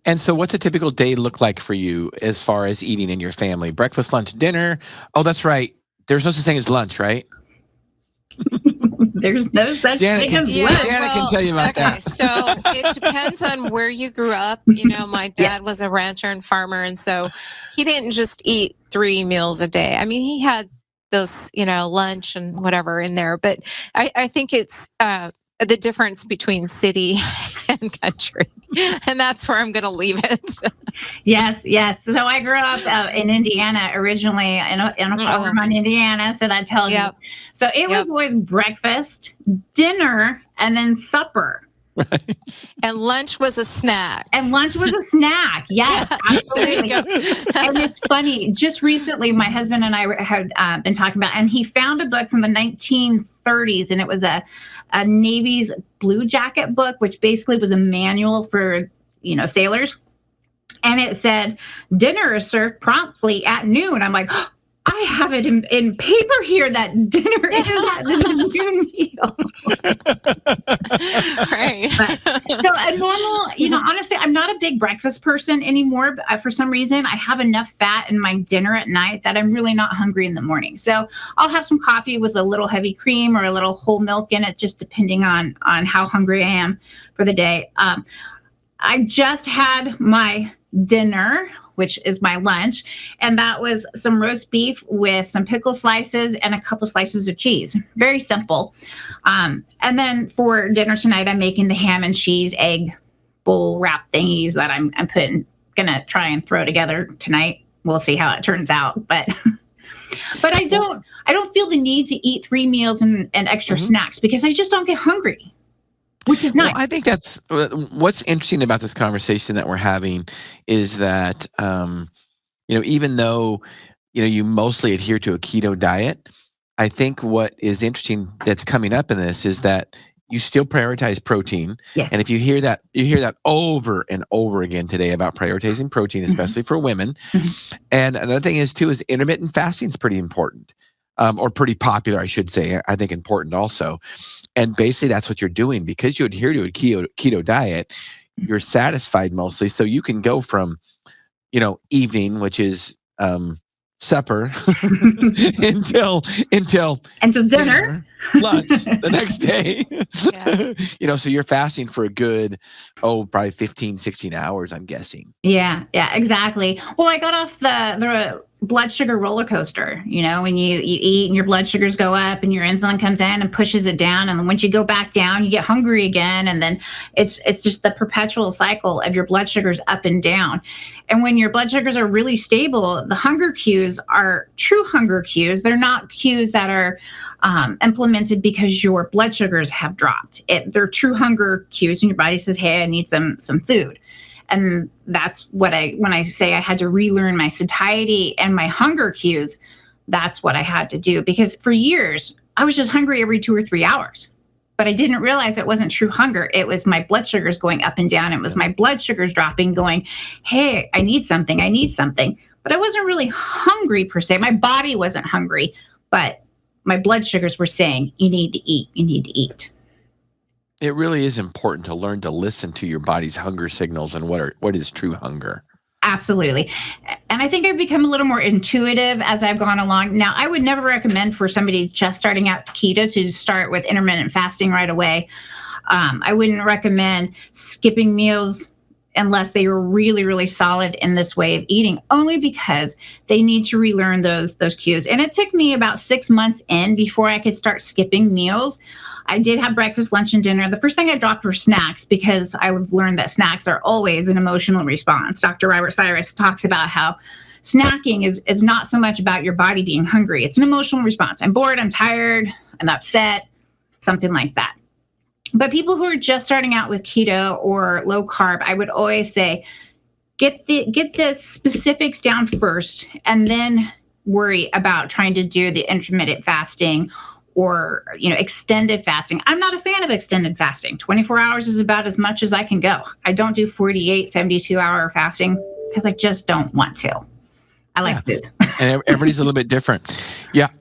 And so what's a typical day look like for you as far as eating in your family? Breakfast, lunch, dinner? Oh, that's right. There's no such thing as lunch, right? There's no such thing as lunch. Janet can tell you about that. So it depends on where you grew up. My dad was a rancher and farmer, and so he didn't just eat 3 meals a day. I mean, he had those, lunch and whatever in there. But I think it's the difference between city and country. And that's where I'm going to leave it. Yes. So I grew up in Indiana originally, in a farm in Indiana. So that tells you. So it was always breakfast, dinner, and then supper. Right. And lunch was a snack. Yes, absolutely. And it's funny. Just recently, my husband and I had been talking about, and he found a book from the 1930s, and it was a Navy's Blue Jacket book, which basically was a manual for, sailors. And it said, dinner is served promptly at noon. I'm like, I have it in paper here that dinner is at the noon meal. Right. So a normal, honestly, I'm not a big breakfast person anymore. But for some reason, I have enough fat in my dinner at night that I'm really not hungry in the morning. So I'll have some coffee with a little heavy cream or a little whole milk in it, just depending on how hungry I am for the day. I just had my dinner, which is my lunch, and that was some roast beef with some pickle slices and a couple slices of cheese. Very simple. And then for dinner tonight, I'm making the ham and cheese egg bowl wrap thingies that I'm gonna try and throw together tonight. We'll see how it turns out, but I don't feel the need to eat 3 meals and extra snacks because I just don't get hungry. Which is nice. Well, I think that's what's interesting about this conversation that we're having is that, even though, you mostly adhere to a keto diet, I think what is interesting that's coming up in this is that you still prioritize protein. Yes. And if you hear that over and over again today about prioritizing protein, especially for women. And another thing is too, is intermittent fasting is pretty important. Or pretty popular, I should say. I think important also. And basically that's what you're doing because you adhere to a keto diet, you're satisfied mostly. So you can go from, evening, which is supper until dinner, lunch the next day. So you're fasting for a good, probably 15, 16 hours, I'm guessing. Yeah, exactly. Well, I got off the blood sugar roller coaster, when you eat and your blood sugars go up and your insulin comes in and pushes it down. And then once you go back down, you get hungry again. And then it's just the perpetual cycle of your blood sugars up and down. And when your blood sugars are really stable, the hunger cues are true hunger cues. They're not cues that are implemented because your blood sugars have dropped. They're true hunger cues, and your body says, hey, I need some food. And that's when I say I had to relearn my satiety and my hunger cues, that's what I had to do. Because for years, I was just hungry every 2 or 3 hours. But I didn't realize it wasn't true hunger. It was my blood sugars going up and down. It was my blood sugars dropping, going, hey, I need something. But I wasn't really hungry per se. My body wasn't hungry, but my blood sugars were saying, you need to eat. It really is important to learn to listen to your body's hunger signals and what is true hunger. Absolutely. And I think I've become a little more intuitive as I've gone along. Now, I would never recommend for somebody just starting out keto to start with intermittent fasting right away. I wouldn't recommend skipping meals unless they were really, really solid in this way of eating, only because they need to relearn those cues. And it took me about 6 months in before I could start skipping meals. I did have breakfast, lunch, and dinner. The first thing I dropped were snacks because I've learned that snacks are always an emotional response. Dr. Robert Cyrus talks about how snacking is not so much about your body being hungry. It's an emotional response. I'm bored, I'm tired, I'm upset, something like that. But people who are just starting out with keto or low carb, I would always say, get the specifics down first and then worry about trying to do the intermittent fasting or extended fasting. I'm not a fan of extended fasting. 24 hours is about as much as I can go. I don't do 48, 72-hour fasting because I just don't want to. I like food. And everybody's a little bit different. Yeah.